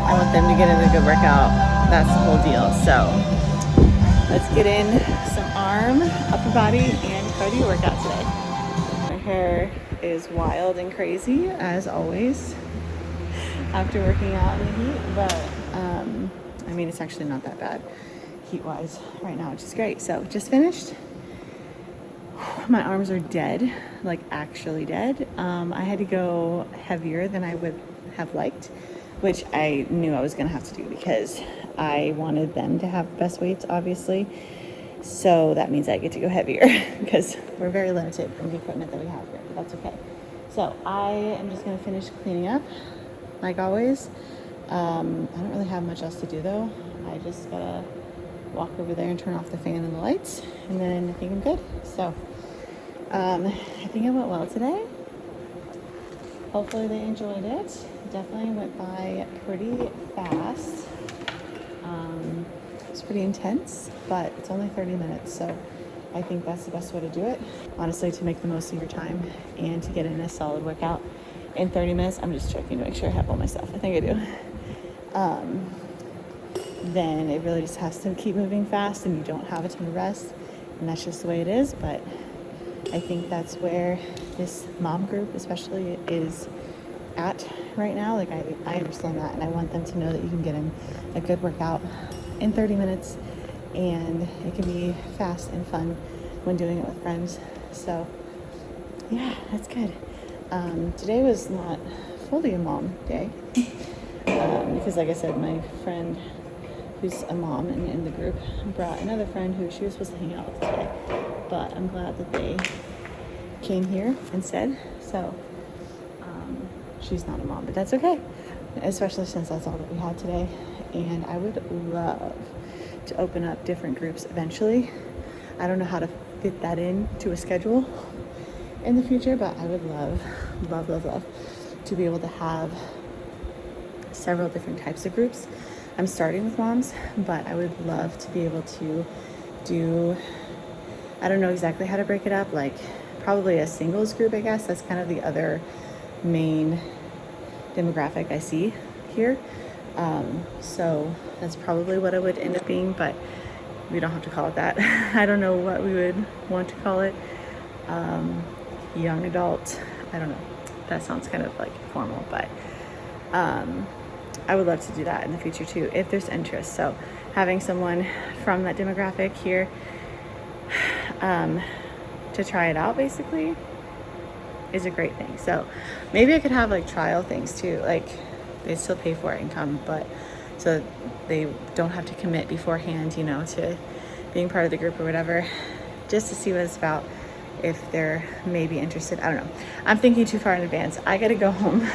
I want them to get in a good workout. That's the whole deal. So let's get in some arm, upper body, and cardio workout today. My hair is wild and crazy, as always, after working out in the heat, but I mean, it's actually not that bad heat-wise right now, which is great. So just finished. My arms are dead, like actually dead. I had to go heavier than I would have liked, which I knew I was gonna have to do because I wanted them to have best weights, obviously. So that means I get to go heavier because we're very limited in the equipment that we have here, but that's okay. So I am just gonna finish cleaning up, like always. I don't really have much else to do though. I just gotta walk over there and turn off the fan and the lights, and then I think I'm good. So I think it went well today. Hopefully they enjoyed it. Definitely went by pretty fast. It's pretty intense, but it's only 30 minutes, so I think that's the best way to do it. Honestly, to make the most of your time and to get in a solid workout in 30 minutes. I'm just checking to make sure I have all my stuff. I think I do. Then it really just has to keep moving fast and you don't have a ton of rest, and that's just the way it is. But I think that's where this mom group especially is at right now. Like, I understand that, and I want them to know that you can get in a good workout in 30 minutes, and it can be fast and fun when doing it with friends. So yeah, that's good. Today was not fully a mom day because, like I said, my friend who's a mom and in the group brought another friend who she was supposed to hang out with today, but I'm glad that they came here instead. So she's not a mom, but that's okay, especially since that's all that we had today. And I would love to open up different groups eventually. I don't know how to fit that in to a schedule in the future, but I would love to be able to have several different types of groups. I'm starting with moms, but I would love to be able to do, I don't know exactly how to break it up, like probably a singles group, I guess. That's kind of the other main demographic I see here. So that's probably what it would end up being, but we don't have to call it that. I don't know what we would want to call it. Young adult, I don't know. That sounds kind of like formal, but I would love to do that in the future too, if there's interest. So having someone from that demographic here to try it out basically is a great thing. So maybe I could have like trial things too, like they still pay for it and come, but so they don't have to commit beforehand, you know, to being part of the group or whatever, just to see what it's about, if they're maybe interested. I don't know. I'm thinking too far in advance. I gotta go home.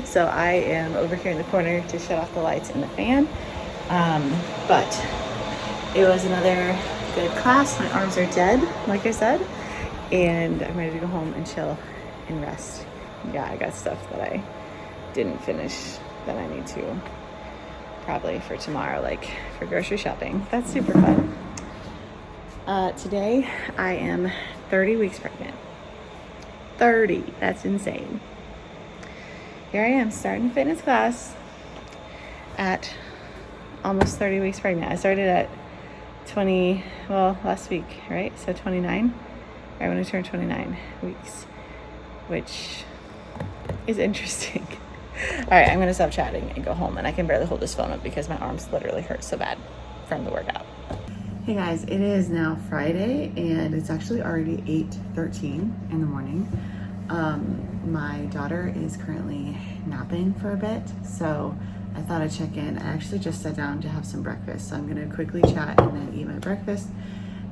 So I am over here in the corner to shut off the lights and the fan. But it was another good class. My arms are dead, like I said, and I'm ready to go home and chill and rest. Yeah, I got stuff that I didn't finish that I need to probably for tomorrow, like for grocery shopping. That's super fun. Today I am 30 weeks pregnant. 30, that's insane. Here I am starting fitness class at almost 30 weeks pregnant. I started at 20, well, last week, right? So 29, right when I turned 29 weeks, which is interesting. All right, I'm gonna stop chatting and go home, and I can barely hold this phone up because my arms literally hurt so bad from the workout. Hey guys, it is now Friday, and it's actually already 8:13 in the morning. My daughter is currently napping for a bit, so I thought I'd check in. I actually just sat down to have some breakfast, so I'm gonna quickly chat and then eat my breakfast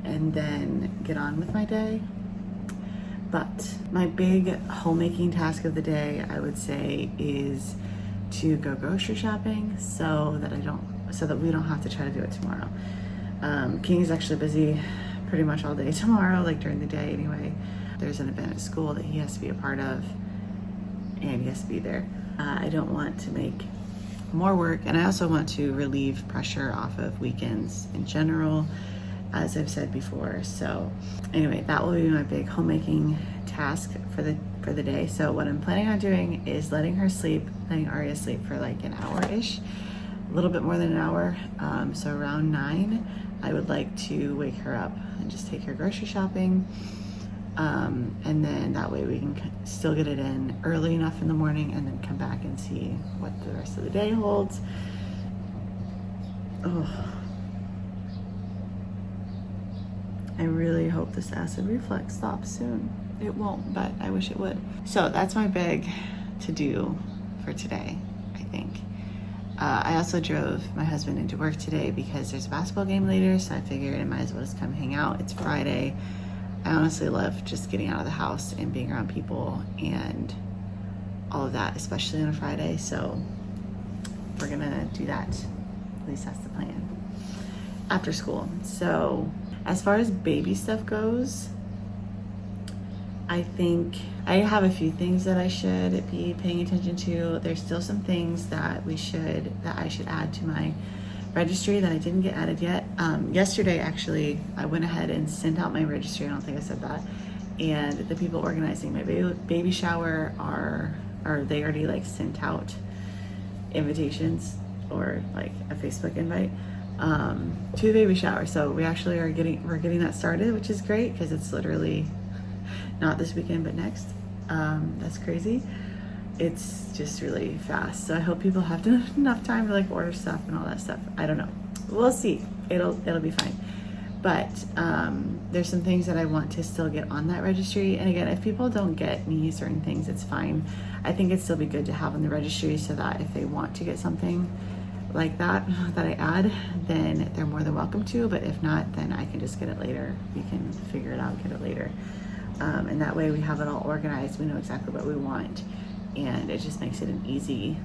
and then get on with my day. But my big homemaking task of the day, I would say, is to go grocery shopping so that we don't have to try to do it tomorrow. King is actually busy pretty much all day tomorrow, like during the day anyway. There's an event at school that he has to be a part of, and he has to be there. I don't want to make more work, and I also want to relieve pressure off of weekends in general, as I've said before. So anyway, that will be my big homemaking task for the day. So what I'm planning on doing is letting Aria sleep for like an hour-ish, a little bit more than an hour. So around 9, I would like to wake her up and just take her grocery shopping. And then that way we can still get it in early enough in the morning and then come back and see what the rest of the day holds. Oh, I really hope this acid reflux stops soon. It won't, but I wish it would. So that's my big to do for today, I think. I also drove my husband into work today because there's a basketball game later, so I figured I might as well just come hang out. It's Friday. I honestly love just getting out of the house and being around people and all of that, especially on a Friday. So we're gonna do that. At least that's the plan. After school. So as far as baby stuff goes, I think I have a few things that I should be paying attention to. There's still some things that I should add to my registry that I didn't get added yet. Yesterday, actually, I went ahead and sent out my registry. I don't think I said that. And the people organizing my baby shower they already like sent out invitations or like a Facebook invite to the baby shower. So we actually we're getting that started, which is great because it's literally not this weekend but next. That's crazy. It's just really fast. So I hope people have enough time to like order stuff and all that stuff. I don't know. We'll see. It'll be fine. But there's some things that I want to still get on that registry. And again, if people don't get me certain things, it's fine. I think it'd still be good to have on the registry so that if they want to get something like that I add, then they're more than welcome to. But if not, then I can just get it later. We can figure it out, get it later. And that way we have it all organized. We know exactly what we want. And it just makes it an easy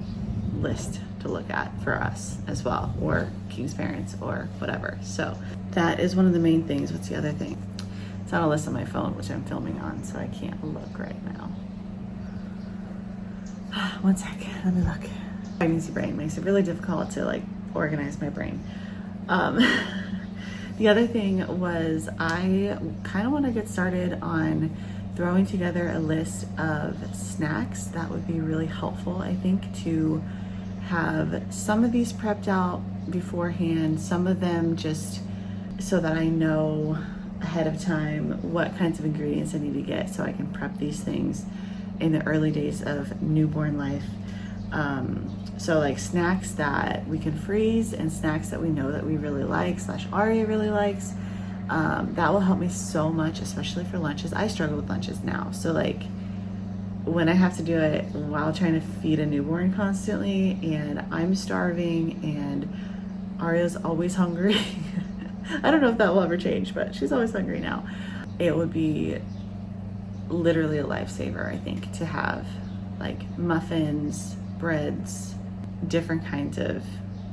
list to look at for us as well, or King's parents or whatever. So that is one of the main things. What's the other thing? It's not a list on my phone, which I'm filming on, so I can't look right now. One sec, let me look. Pregnancy brain makes it really difficult to like organize my brain. The other thing was I kind of want to get started on throwing together a list of snacks. That would be really helpful, I think, to have some of these prepped out beforehand, some of them just so that I know ahead of time what kinds of ingredients I need to get so I can prep these things in the early days of newborn life. So like snacks that we can freeze and snacks that we know that we really like / Aria really likes. That will help me so much, especially for lunches. I struggle with lunches now. So like when I have to do it while trying to feed a newborn constantly and I'm starving and Aria's always hungry. I don't know if that will ever change, but she's always hungry now. It would be literally a lifesaver, I think, to have like muffins, breads, different kinds of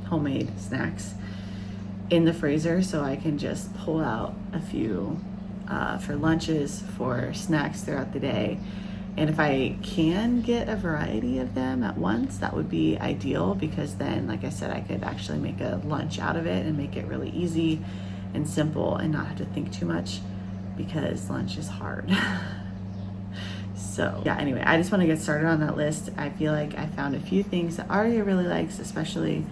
homemade snacks in the freezer so I can just pull out a few for lunches, for snacks throughout the day. And if I can get a variety of them at once, that would be ideal, because then, like I said, I could actually make a lunch out of it and make it really easy and simple and not have to think too much, because lunch is hard. So yeah, anyway, I just want to get started on that list. I feel like I found a few things that Aria really likes, especially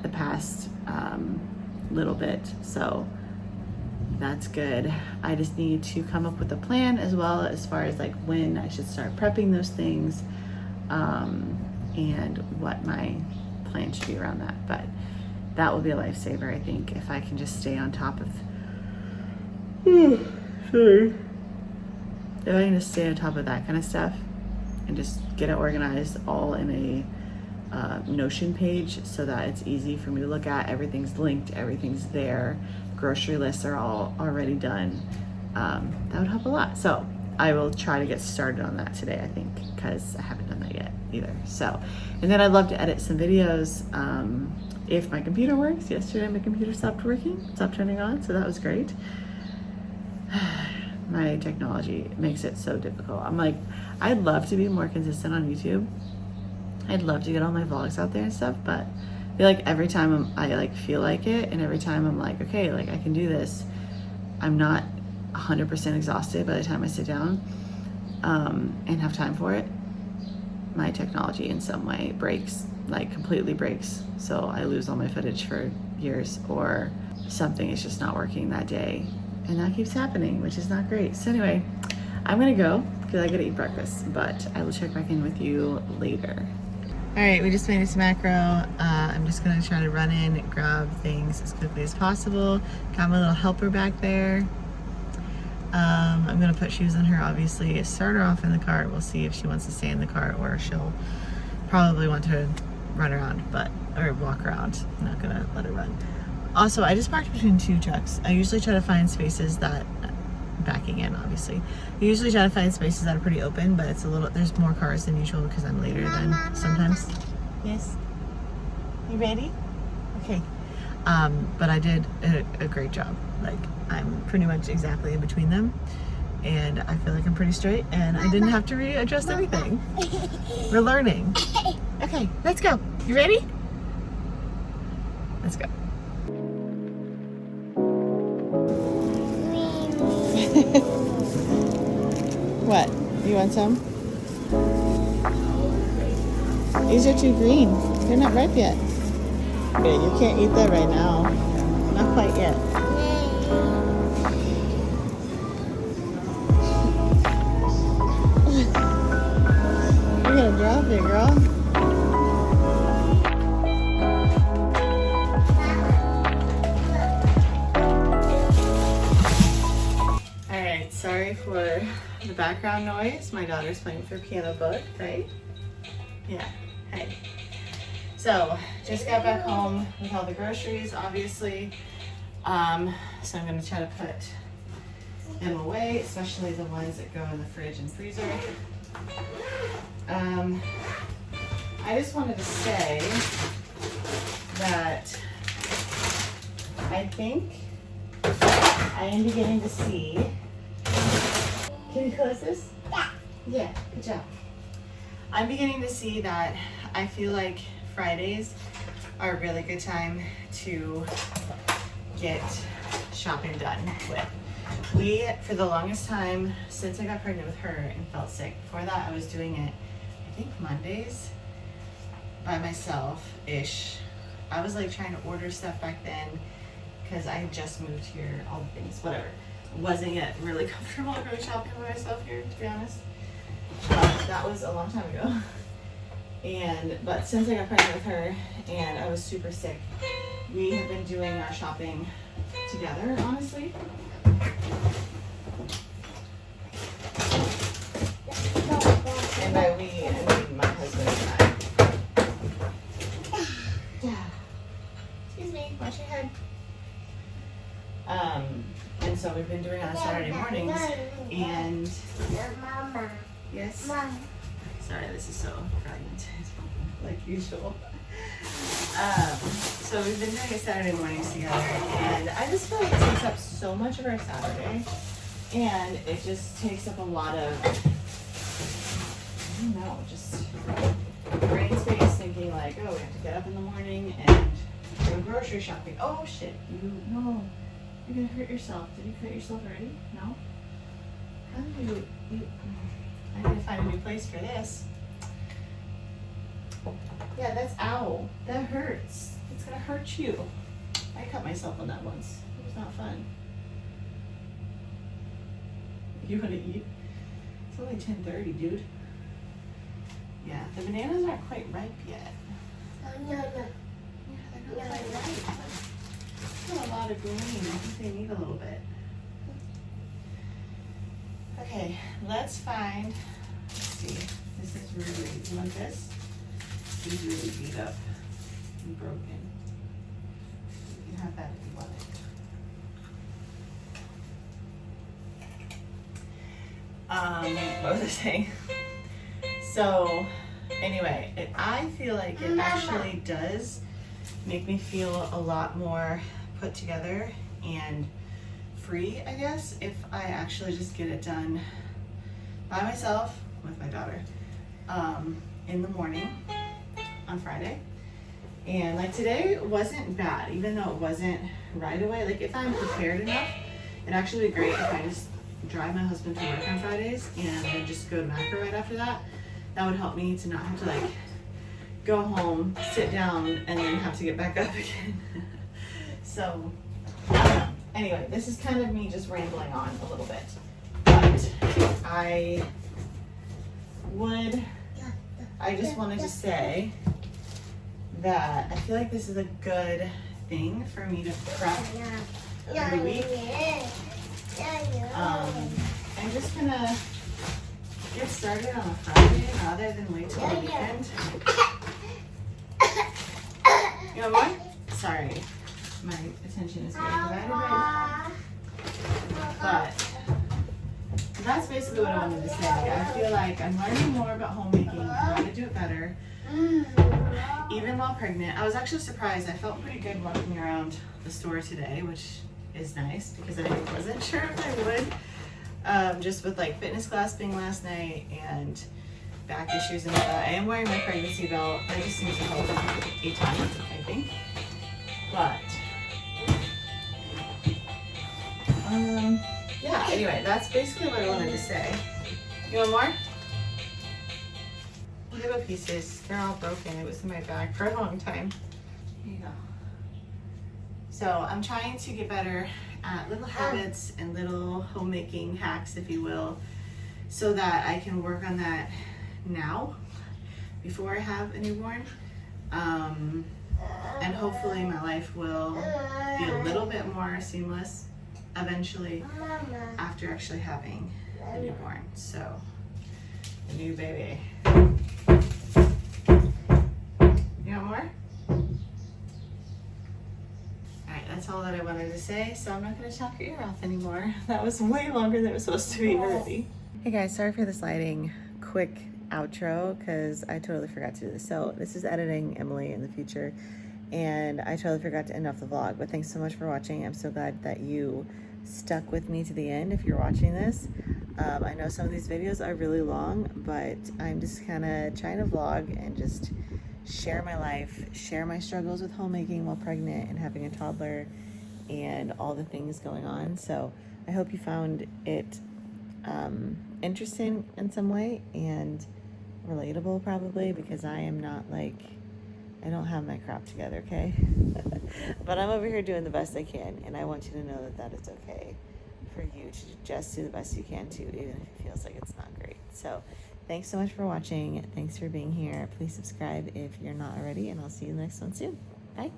the past little bit, so that's good. I just need to come up with a plan as well as far as like when I should start prepping those things, and what my plan should be around that. But that will be a lifesaver, I think, if I can just stay on top of sorry. If I can just stay on top of that kind of stuff and just get it organized all in a Notion page so that it's easy for me to look at. Everything's linked, everything's there. Grocery lists are all already done. That would help a lot. So I will try to get started on that today, I think, because I haven't done that yet either. So, and then I'd love to edit some videos if my computer works. Yesterday my computer stopped turning on, so that was great. My technology makes it so difficult. I'm like, I'd love to be more consistent on YouTube. I'd love to get all my vlogs out there and stuff, but I feel like every time I like feel like it, and every time I'm like, okay, like I can do this, I'm not 100% exhausted by the time I sit down and have time for it. My technology in some way breaks, like completely breaks. So I lose all my footage for years, or something is just not working that day. And that keeps happening, which is not great. So anyway, I'm gonna go because I gotta eat breakfast, but I will check back in with you later. All right, we just made it to Macro. I'm just gonna try to run in, grab things as quickly as possible. Got my little helper back there. I'm gonna put shoes on her, obviously. Start her off in the cart. We'll see if she wants to stay in the cart, or she'll probably want to run around, or walk around. I'm not gonna let her run. Also, I just parked between two trucks. I usually try to find spaces that, backing in obviously, I usually try to find spaces that are pretty open, but it's there's more cars than usual because I'm later than sometimes. Yes? You ready? Okay. But I did a great job. Like, I'm pretty much exactly in between them, and I feel like I'm pretty straight, and I didn't have to readjust anything. We're learning. Okay, let's go. You ready? Let's go. What? You want some? These are too green. They're not ripe yet. Okay, you can't eat that right now. Not quite yet. You're gonna drop it, girl. Sorry for the background noise. My daughter's playing with her piano book, right? Yeah, hey. So, just got back home with all the groceries, obviously. So I'm gonna try to put them away, especially the ones that go in the fridge and freezer. I just wanted to say that I think I am beginning to see. Can you close this? Yeah. Yeah, good job. I'm beginning to see that I feel like Fridays are a really good time to get shopping done with. For the longest time, since I got pregnant with her and felt sick, before that I was doing it, I think Mondays by myself-ish. I was like trying to order stuff back then because I had just moved here, all the things, whatever. Wasn't yet really comfortable going shopping by myself here, to be honest. That was a long time ago. But since I got pregnant with her and I was super sick, we have been doing our shopping together, honestly. And by we, I mean my husband and I. Yeah. Excuse me, watch your head. And so we've been doing it on Saturday mornings, and yes, sorry, this is so fragmented, like usual. So we've been doing it Saturday mornings together, and I just feel like it takes up so much of our Saturday, and it just takes up a lot of, I don't know, just brain space, thinking like, oh, we have to get up in the morning and go grocery shopping. Oh shit, no. You're gonna hurt yourself. Did you cut yourself already? No? How do you I need to find a new place for this. Yeah, that's ow. That hurts. It's gonna hurt you. I cut myself on that once. It was not fun. You wanna eat? It's only 10:30, dude. Yeah, the bananas aren't quite ripe yet. No. Yeah, they're not quite ripe. Still a lot of green. I think they need a little bit. Okay, let's find, let's see. This is really, you want this? This is really beat up and broken. You can have that if you want it. What was I saying? So, anyway, I feel like it actually does make me feel a lot more put together and free, I guess, if I actually just get it done by myself with my daughter in the morning on Friday. And like today wasn't bad, even though it wasn't right away. Like if I'm prepared enough, it'd actually be great if I just drive my husband to work on Fridays and then just go to Macro right after that. That would help me to not have to like go home, sit down, and then have to get back up again. So anyway, this is kind of me just rambling on a little bit, but I just wanted to say that I feel like this is a good thing for me to prep every week. I'm just gonna get started on a Friday rather than wait till the weekend. You know what? Sorry, my attention is getting divided right now. But that's basically what I wanted to say. I feel like I'm learning more about homemaking and how to do it better. Even while pregnant, I was actually surprised. I felt pretty good walking around the store today, which is nice because I wasn't sure if I would. Just with like fitness class being last night and back issues and stuff. I am wearing my pregnancy belt. That just seems to help a ton, I think. But yeah, anyway, that's basically what I wanted to say. You want more? Little pieces. They're all broken. It was in my bag for a long time. Here you go. So I'm trying to get better at little habits and little homemaking hacks, if you will, so that I can work on that now before I have a newborn. And hopefully my life will be a little bit more seamless eventually after actually having a newborn. So, a new baby. You want more? Alright, that's all that I wanted to say, so I'm not going to chop your ear off anymore. That was way longer than it was supposed to be already. Hey guys, sorry for the sliding quick outro because I totally forgot to do this. So this is editing Emily in the future and I totally forgot to end off the vlog, but thanks so much for watching. I'm so glad that you stuck with me to the end if you're watching this. I know some of these videos are really long, but I'm just kind of trying to vlog and just share my life, share my struggles with homemaking while pregnant and having a toddler and all the things going on. So I hope you found it interesting in some way and relatable probably, because I am not like, I don't have my crap together, okay? But I'm over here doing the best I can, and I want you to know that that is okay for you to just do the best you can too, even if it feels like it's not great. So thanks so much for watching. Thanks for being here. Please subscribe if you're not already, and I'll see you in the next one soon. Bye.